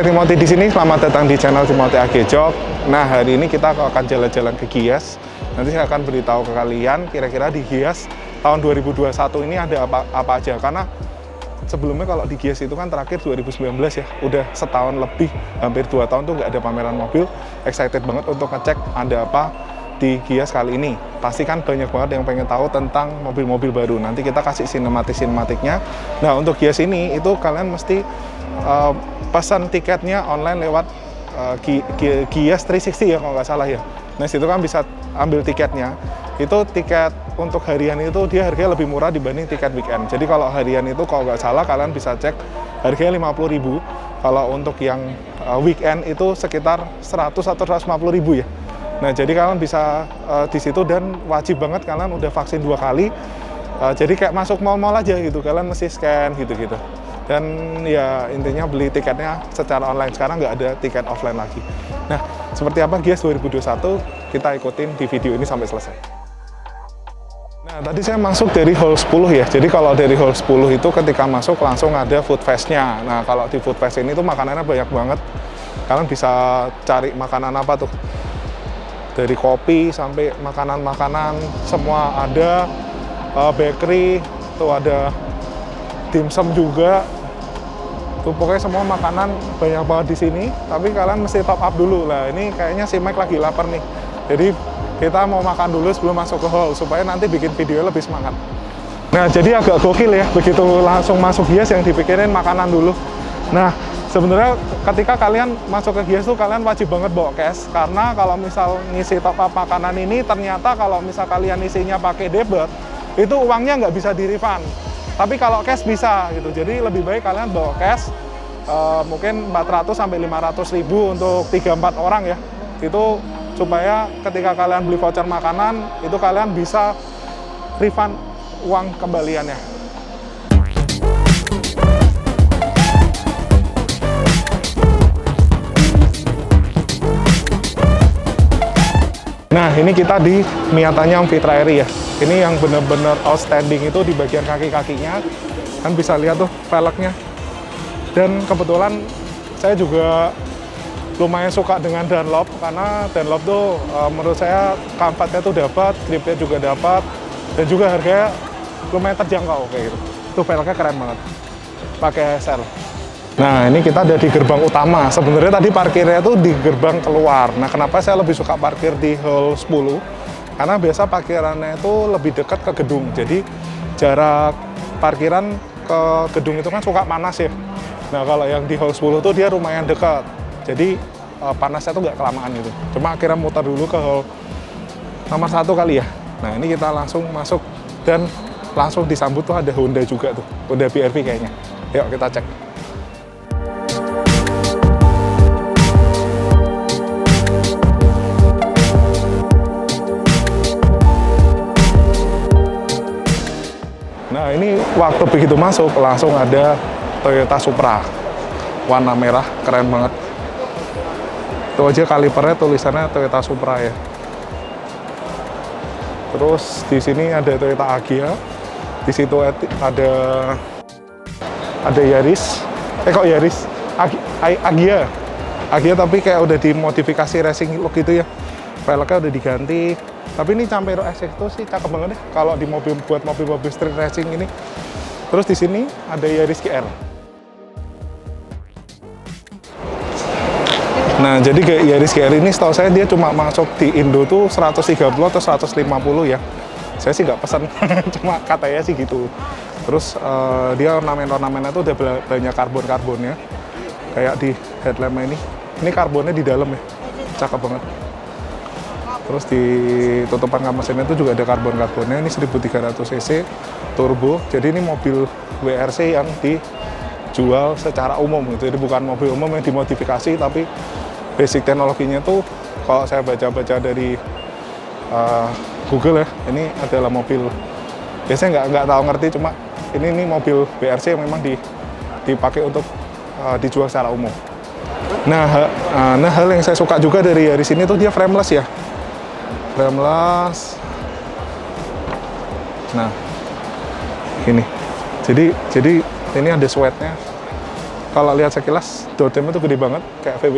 Timothy di sini. Selamat datang di channel Timothy AG Jog. Nah, hari ini kita akan jalan-jalan ke Gias. Nanti saya akan beritahu ke kalian kira-kira di Gias tahun 2021 ini ada apa aja. Karena sebelumnya kalau di Gias itu kan terakhir 2019 ya, udah setahun lebih, hampir 2 tahun tuh nggak ada pameran mobil. Excited banget untuk ngecek ada apa di Gias kali ini. Pasti kan banyak banget yang pengen tahu tentang mobil-mobil baru. Nanti kita kasih sinematiknya. Nah, untuk Gias ini itu kalian mesti pesan tiketnya online lewat Gias 360 ya kalau nggak salah ya. Nah, situ kan bisa ambil tiketnya. Itu tiket untuk harian itu dia harganya lebih murah dibanding tiket weekend. Jadi kalau harian itu kalau nggak salah kalian bisa cek harganya 50.000. Kalau untuk yang weekend itu sekitar 100 atau 150.000 ya. Nah, jadi kalian bisa di situ dan wajib banget kalian udah vaksin 2 kali. Jadi kayak masuk mall-mall aja gitu, kalian mesti scan gitu-gitu. Dan ya intinya beli tiketnya secara online, sekarang nggak ada tiket offline lagi. Nah, seperti apa Gias 2021, kita ikutin di video ini sampai selesai. Nah, tadi saya masuk dari hall 10 ya. Jadi kalau dari hall 10 itu ketika masuk langsung ada food fest-nya. Nah, kalau di food fest ini tuh makanannya banyak banget. Kalian bisa cari makanan apa tuh. Dari kopi sampai makanan-makanan semua ada. Bakery, tuh ada dimsum juga. Tuh pokoknya semua makanan banyak banget di sini. Tapi kalian mesti top up dulu lah. Ini kayaknya si Mike lagi lapar nih. Jadi kita mau makan dulu sebelum masuk ke hall supaya nanti bikin video lebih semangat. Nah, jadi agak gokil ya, begitu langsung masuk Gias yang dipikirin makanan dulu. Nah, sebenarnya ketika kalian masuk ke Gias tuh kalian wajib banget bawa cash, karena kalau misal ngisi top up makanan ini ternyata kalau misal kalian isinya pakai debit itu uangnya nggak bisa di-refund. Tapi kalau cash bisa gitu. Jadi lebih baik kalian bawa cash, mungkin 400 sampai 500 ribu untuk 3-4 orang ya. Itu supaya ketika kalian beli voucher makanan itu kalian bisa refund uang kembaliannya. Nah, ini kita di Miatanya Fitra Eri ya. Ini yang benar-benar outstanding itu di bagian kaki-kakinya. Kan bisa lihat tuh velgnya. Dan kebetulan saya juga lumayan suka dengan Dunlop, karena Dunlop tuh menurut saya comfortnya tuh dapat, gripnya juga dapat, dan juga harganya lumayan terjangkau kayak gitu. Tuh velgnya keren banget. Pakai SL. Nah, ini kita ada di gerbang utama. Sebenarnya tadi parkirnya tuh di gerbang keluar. Nah, kenapa saya lebih suka parkir di hall 10? Karena biasa parkirannya itu lebih dekat ke gedung. Jadi jarak parkiran ke gedung itu kan suka panas ya. Nah, kalau yang di hall 10 tuh dia lumayan dekat. Jadi panasnya tuh nggak kelamaan gitu. Cuma akhirnya muter dulu ke hall nomor 1 kali ya. Nah, ini kita langsung masuk dan langsung disambut tuh ada Honda juga tuh. Honda BRV kayaknya. Yuk kita cek. Nah, ini waktu begitu masuk langsung ada Toyota Supra warna merah, keren banget. Itu aja kalipernya tulisannya Toyota Supra ya. Terus di sini ada Toyota Agya. Di situ ada Yaris. Kok Yaris? Agya. Agya tapi kayak udah dimodifikasi racing look gitu ya. Velgnya udah diganti. Tapi ini Campero SX itu sih cakep banget deh kalau di buat mobil-mobil street racing ini. Terus di sini ada Yaris GR. Nah, jadi kayak Yaris GR ini setahu saya dia cuma masuk di Indo tuh 130 atau 150 ya. Saya sih nggak pesan, cuma katanya sih gitu. Terus dia ornamen-ornamennya tuh udah banyak karbon-karbonnya. Kayak di headlampnya ini. Ini karbonnya di dalam ya. Cakep banget. Terus di tutupan kap mesinnya itu juga ada karbon-karbonnya. Ini 1300 cc turbo. Jadi ini mobil WRC yang dijual secara umum gitu. Jadi bukan mobil umum yang dimodifikasi, tapi basic teknologinya tuh kalau saya baca-baca dari Google ya, ini adalah mobil. Biasanya nggak tahu ngerti, cuma ini mobil WRC yang memang dipakai untuk dijual secara umum. Nah, hal yang saya suka juga dari Yaris ini tuh dia frameless ya. Frameless. Nah, ini. Jadi ini ada sweatnya. kalau lihat sekilas dodem itu gede banget kayak VW.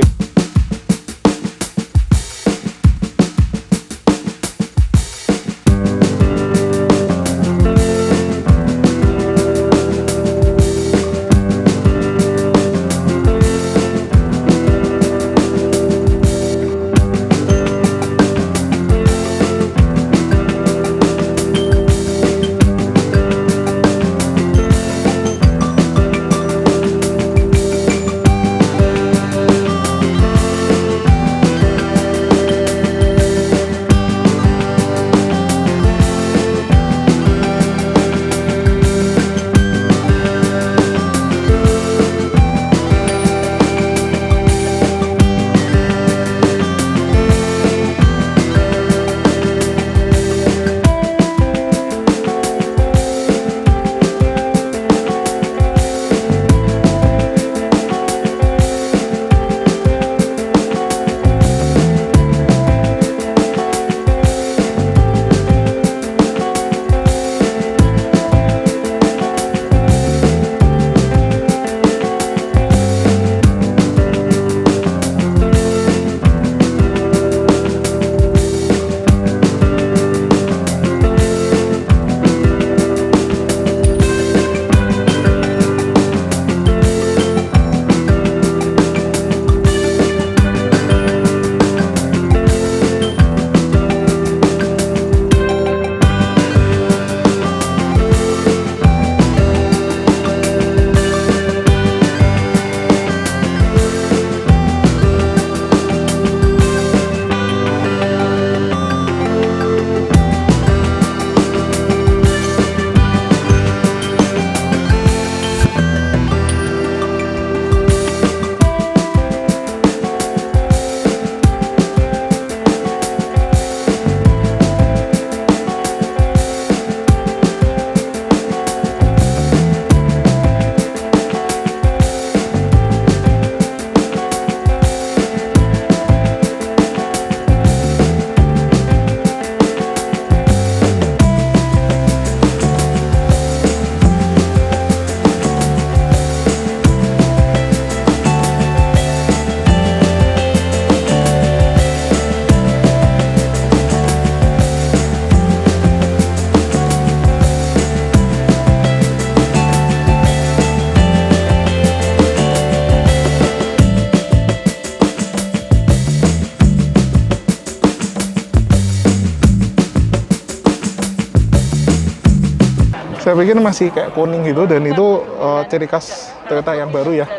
Saya pikir masih kayak kuning gitu, dan itu ciri khas Toyota yang baru ya.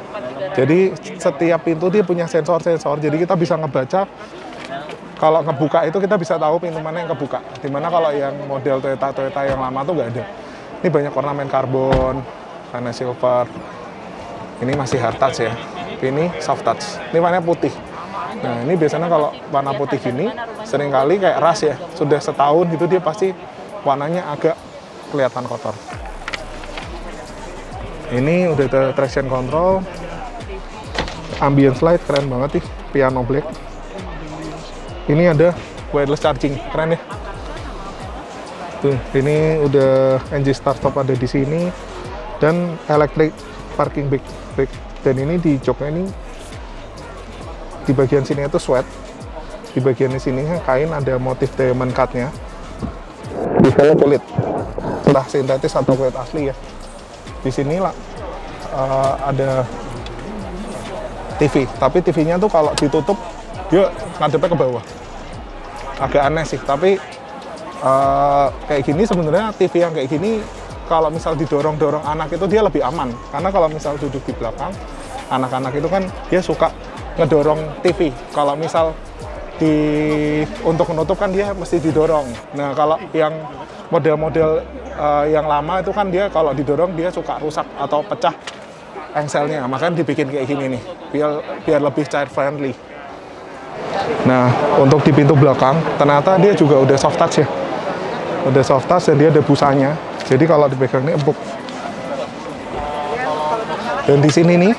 Jadi setiap pintu dia punya sensor-sensor, jadi kita bisa ngebaca. Kalau ngebuka itu kita bisa tahu pintu mana yang kebuka. Dimana kalau yang model Toyota yang lama tuh nggak ada. Ini banyak ornamen karbon, karena silver. Ini masih hard touch ya. Ini soft touch. Ini warnanya putih. Nah ini biasanya kalau warna putih gini, seringkali kayak ras ya. Sudah setahun gitu dia pasti warnanya agak kelihatan kotor. Ini udah ada traction control, ambience light, keren banget nih, piano black. Ini ada wireless charging, keren ya. Tuh, ini udah engine start stop ada di sini, dan electric parking brake. Dan ini di joknya ini, di bagian sini itu sweat, di bagian sini kain ada motif diamond cut-nya. Di sana kulit, entah sintetis atau kulit asli ya. Di sini lah ada TV, tapi TV-nya tuh kalau ditutup dia ngadepnya ke bawah. Agak aneh sih, tapi kayak gini sebenarnya TV yang kayak gini kalau misal didorong-dorong anak itu dia lebih aman. Karena kalau misal duduk di belakang, anak-anak itu kan dia suka ngedorong TV. Kalau misal untuk menutup kan dia mesti didorong. Nah kalau yang model-model yang lama itu kan dia kalau didorong dia suka rusak atau pecah engselnya, makanya dibikin kayak gini nih biar lebih child friendly. Nah untuk di pintu belakang ternyata dia juga udah soft touch ya, udah soft touch dan dia ada busanya, jadi kalau dipegang ini empuk. Dan di sini nih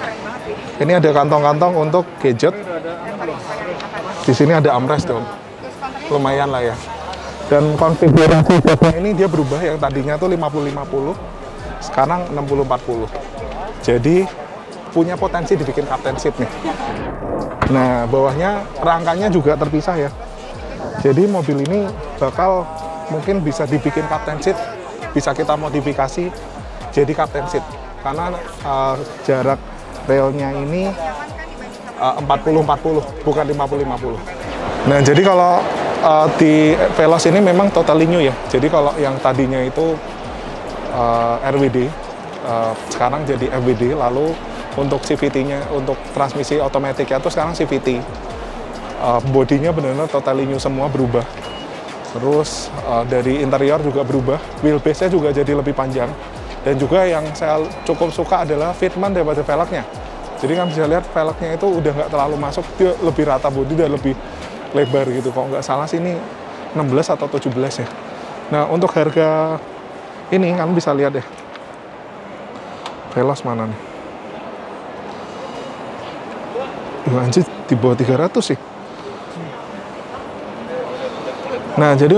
ini ada kantong-kantong untuk gadget. Di sini ada armrest dong, lumayan lah ya. Dan konfigurasi joknya ini dia berubah, yang tadinya tuh 50-50, sekarang 60-40. Jadi punya potensi dibikin captain seat nih. Nah, bawahnya rangkanya juga terpisah ya. Jadi mobil ini bakal mungkin bisa dibikin captain seat, bisa kita modifikasi jadi captain seat. Karena jarak railnya ini 40-40, bukan 50-50. Nah, jadi kalau di Veloz ini memang totally new ya. Jadi kalau yang tadinya itu RWD, sekarang jadi FWD, lalu untuk CVT-nya, untuk transmisi otomatiknya itu sekarang CVT. Bodinya benar-benar totally new semua, berubah. Terus dari interior juga berubah, wheelbase-nya juga jadi lebih panjang. Dan juga yang saya cukup suka adalah fitment daripada velgnya. Jadi kan bisa lihat velgnya itu udah nggak terlalu masuk, dia lebih rata bodi dan lebih lebar gitu. Kalau nggak salah sih ini 16 atau 17 ya. Nah, untuk harga ini kan bisa lihat ya. Veloz mana nih? Anjir, di bawah 300 sih. Nah, jadi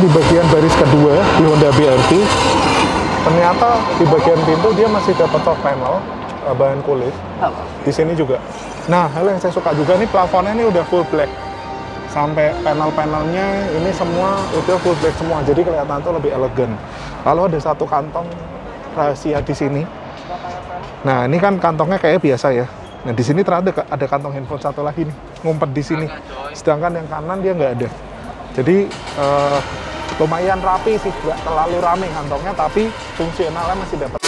di bagian baris kedua di Honda BRV, ternyata di bagian pintu dia masih dapat top panel bahan kulit. Di sini juga. Nah, hal yang saya suka juga nih, plafonnya ini udah full black. Sampai panel-panelnya ini semua udah full black semua, jadi kelihatan tuh lebih elegan. Lalu ada satu kantong rahasia di sini. Nah, ini kan kantongnya kayak biasa ya. Nah, di sini ternyata ada kantong handphone satu lagi nih, ngumpet di sini. Sedangkan yang kanan dia nggak ada. Jadi lumayan rapi sih, nggak terlalu rame kantongnya, tapi fungsionalnya masih dapat.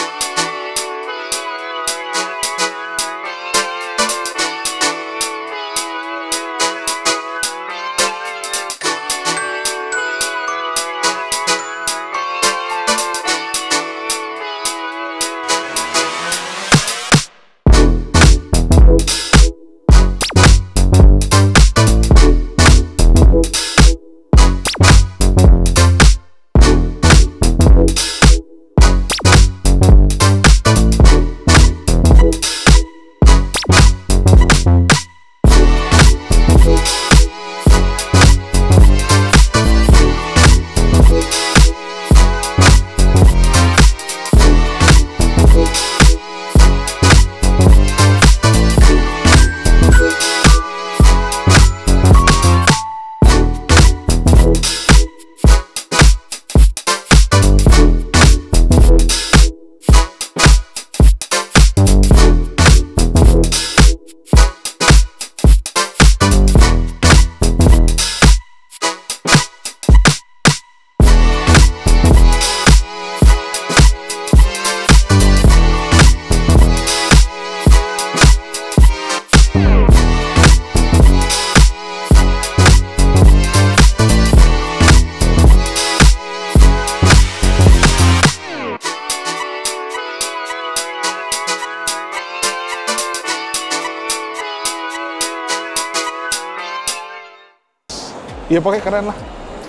Ya pokoknya keren lah.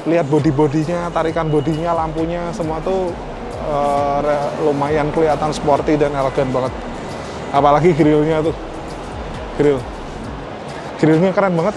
Lihat body-bodinya, tarikan bodinya, lampunya, semua tuh lumayan kelihatan sporty dan elegan banget. Apalagi grillnya tuh, grillnya keren banget.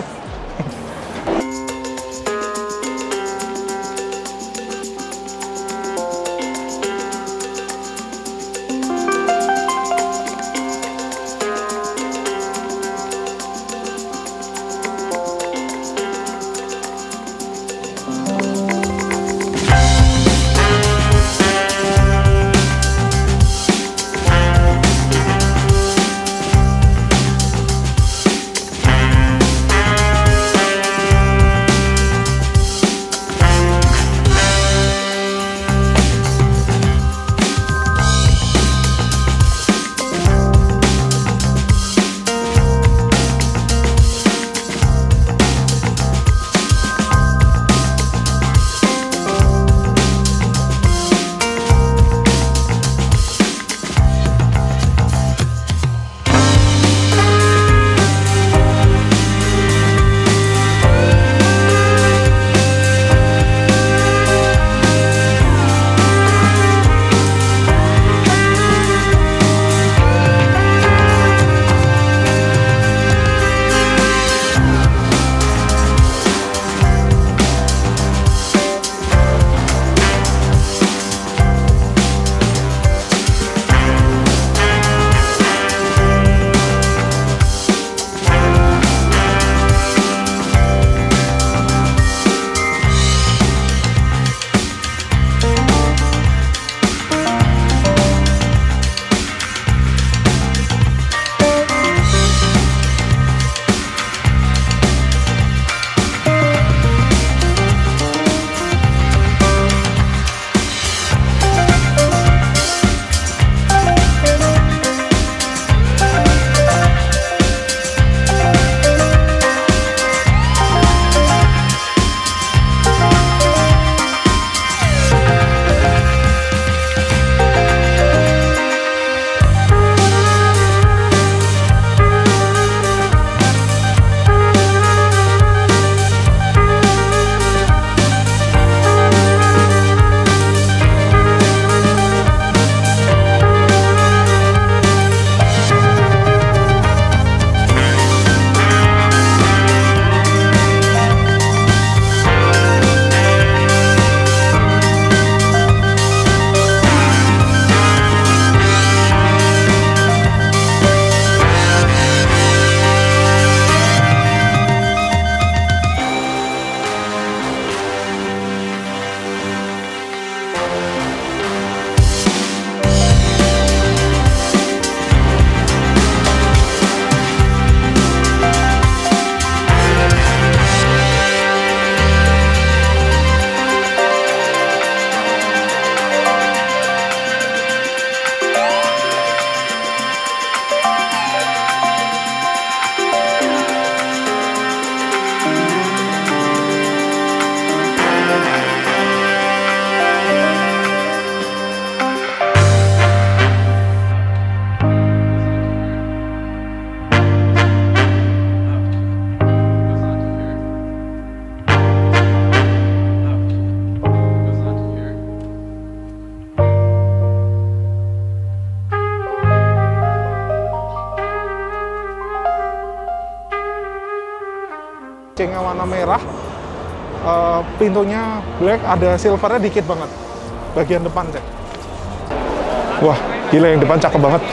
stitchingnya warna merah, pintunya black, ada silvernya dikit banget. Bagian depan cek. Wah, gila yang depan cakep banget.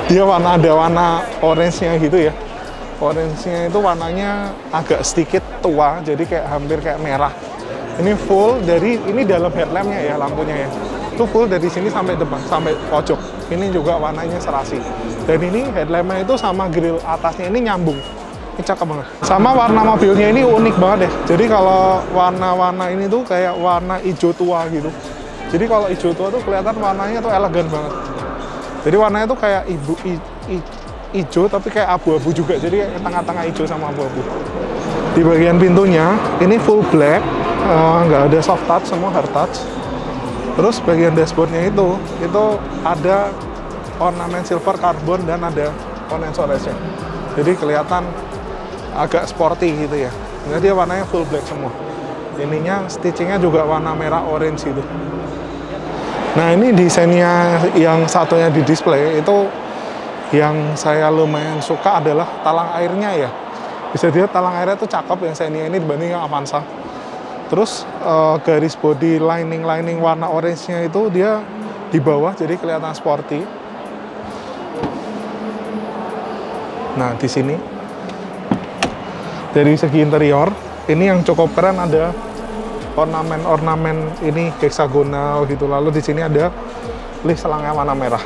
Dia ada warna orange-nya gitu ya. Orange-nya itu warnanya agak sedikit tua, jadi kayak hampir kayak merah. Ini full dari, ini dalam headlamp-nya ya, lampunya ya. Itu full dari sini sampai depan, sampai pojok. Ini juga warnanya serasi. Dan ini headlamp-nya itu sama grill atasnya ini nyambung. Ini cakep banget. Sama warna mobilnya ini unik banget deh. Jadi kalau warna-warna ini tuh kayak warna hijau tua gitu. Jadi kalau hijau tua tuh kelihatan warnanya tuh elegan banget. Jadi warnanya tuh kayak hijau tapi kayak abu-abu juga. Jadi tengah-tengah hijau sama abu-abu. Di bagian pintunya ini full black, nggak ada soft touch, semua hard touch. Terus bagian dashboardnya itu ada ornamen silver carbon dan ada condenser race-nya. Jadi kelihatan agak sporty gitu ya. Jadi dia warnanya full black semua. Ininya stitchingnya juga warna merah orange gitu. Nah ini desainnya yang satunya di display itu yang saya lumayan suka adalah talang airnya ya. Bisa dilihat talang airnya tuh cakep yang Xenia ini dibanding yang Avanza. Terus garis body lining warna orange-nya itu dia di bawah jadi kelihatan sporty. Nah di sini dari segi interior ini yang cukup keren, ada ornamen ini heksagonal gitu. Lalu di sini ada list selangnya warna merah.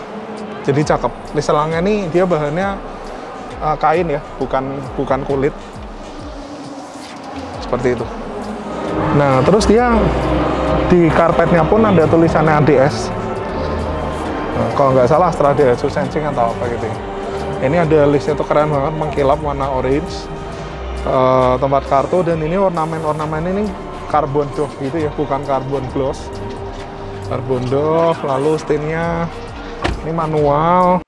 Jadi cakep. List selangnya ini dia bahannya kain ya, bukan kulit. Seperti itu. Nah, terus dia di karpetnya pun ada tulisannya ADS. Nah, kalau nggak salah Astra Daihatsu Sensing atau apa gitu ya. Ini ada listnya tuh keren banget, mengkilap warna orange. Tempat kartu, dan ini ornamen ini carbon doff gitu ya, bukan carbon gloss. Carbon doff, lalu steinnya ini manual.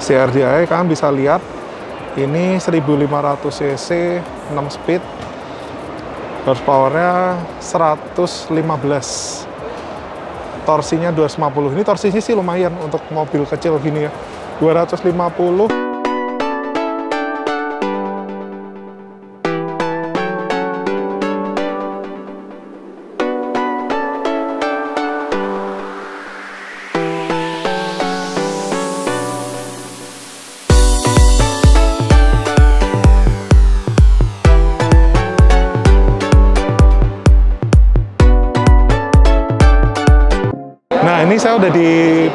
CRDI kalian bisa lihat ini 1500 cc 6 speed, horsepowernya 115, torsinya 250. Ini torsinya sih lumayan untuk mobil kecil gini ya, 250. Nah, ini saya udah di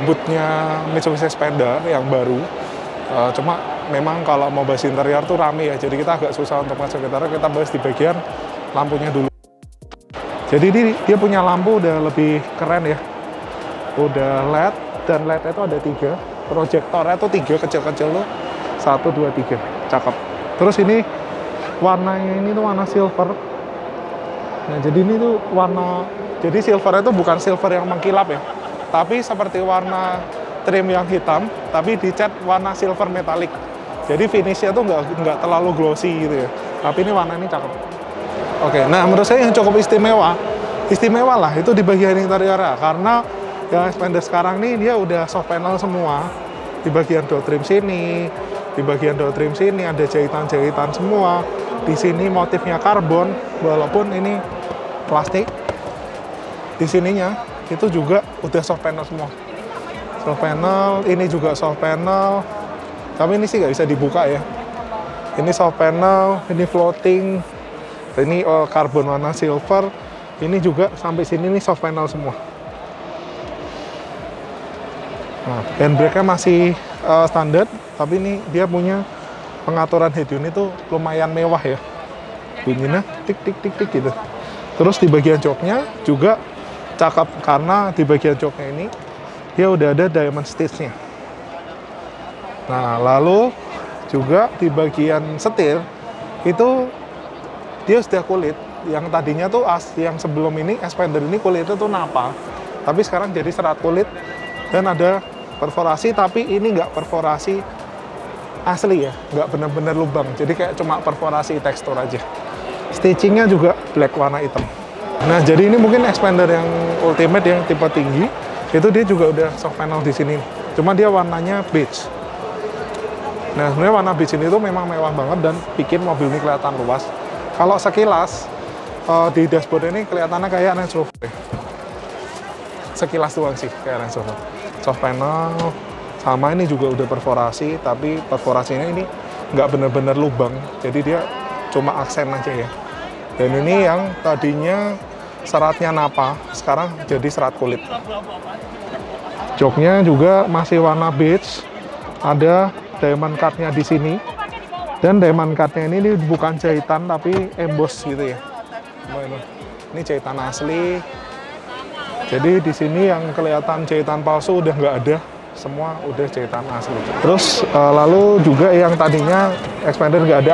boothnya Mitsubishi Xpander yang baru. Cuma memang kalau mau bahas interior tuh rame ya, jadi kita agak susah untuk masuk ke interior. Kita bahas di bagian lampunya dulu. Jadi dia punya lampu udah lebih keren ya. Udah LED, dan LED itu ada 3. Proyektornya tuh 3 kecil-kecil tuh. 1, 2, 3. Cakep. Terus ini warnanya ini tuh warna silver. Nah, jadi ini tuh warna, jadi silvernya itu bukan silver yang mengkilap ya, tapi seperti warna trim yang hitam, tapi dicat warna silver metalik. Jadi finishnya tuh nggak terlalu glossy gitu ya, tapi ini warna ini cakep. Oke, nah menurut saya yang cukup istimewa lah itu di bagian interior ya, karena yang Xpander sekarang nih dia udah soft panel semua. Di bagian door trim sini, di bagian door trim sini ada jahitan-jahitan semua. Di sini motifnya karbon, walaupun ini plastik. Di sininya itu juga udah soft panel semua. Soft panel, ini juga soft panel. Tapi ini sih nggak bisa dibuka ya. Ini soft panel, ini floating, ini karbon warna silver. Ini juga sampai sini nih soft panel semua. Nah, handbrake-nya masih standar, tapi ini dia punya pengaturan head unit itu lumayan mewah ya. Bunyinya tik tik tik tik gitu. Terus di bagian joknya juga cakep karena di bagian joknya ini dia udah ada diamond stitch-nya. Nah, lalu juga di bagian setir itu dia sudah kulit. Yang tadinya tuh yang sebelum ini Xpander ini kulitnya tuh napa, tapi sekarang jadi serat kulit dan ada perforasi, tapi ini nggak perforasi asli ya, nggak benar-benar lubang, jadi kayak cuma perforasi tekstur aja. Stitchingnya juga black warna hitam. Nah, jadi ini mungkin Xpander yang ultimate yang tipe tinggi itu dia juga udah soft panel di sini, cuma dia warnanya beige. Nah, sebenarnya warna beige ini tuh memang mewah banget dan bikin mobil ini kelihatan luas. Kalau sekilas di dashboard ini kelihatannya kayak Range Rover. Sekilas doang sih kayak Range Rover. Soft panel, sama ini juga udah perforasi, tapi perforasinya ini nggak bener-bener lubang, jadi dia cuma aksen aja ya. Dan ini yang tadinya seratnya napa, sekarang jadi serat kulit. Joknya juga masih warna beige, ada diamond cut-nya di sini, dan diamond cut-nya ini bukan jahitan tapi emboss gitu ya. Ini jahitan asli. Jadi di sini yang kelihatan jahitan palsu udah nggak ada, semua udah jahitan asli. Terus lalu juga yang tadinya Xpander nggak ada